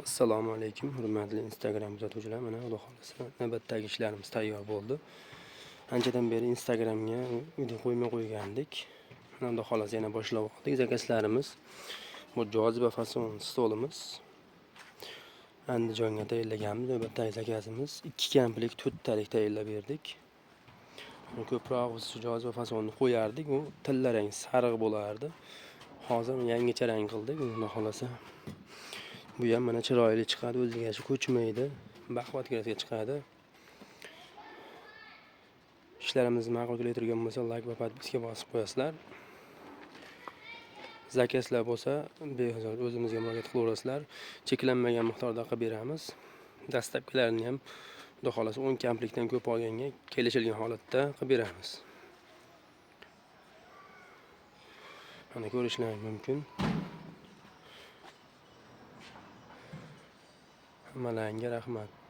Assalomu alaykum, hurmatli Instagram kuzatuvchilar. Mana Xudo xolasa navbatdagi ishlarimiz tayyor bo'ldi. Anchadan beri Instagramga video qo'ymay qo'ygandik. Mana Xudo xolasa yana boshlab oldik. Zakaslarimiz bu joziba fason stolimiz. Andijonga tayyorlaganmiz. Navbatdagi zakasimiz 2 kamplik 4 talik tayyorlab berdik. Ko'proq biz joziba fasonni qo'yardik, u tilla rang sariq bo'lardi. Hozir yangicha rang qildik. Xudo xolasa bu ham mana chiroyli chiqadi, o'ziga ko'chmaydi, baquvvat grafga chiqadi. Ishlarimizni ma'qul keltirgan bo'lsa, like va podpiska bosib qo'yasizlar. Zakaslar bo'lsa, behisob o'zimizga murojaat qilaverasizlar. Cheklanmagan miqdorda qilib beramiz. Dastlabkilarini ham Xudo xolasa 10 kamplikdan ko'p olganga kelishilgan holatda qilib beramiz. Mana ko'rishlaringiz mumkin. Hammalarga rahmat.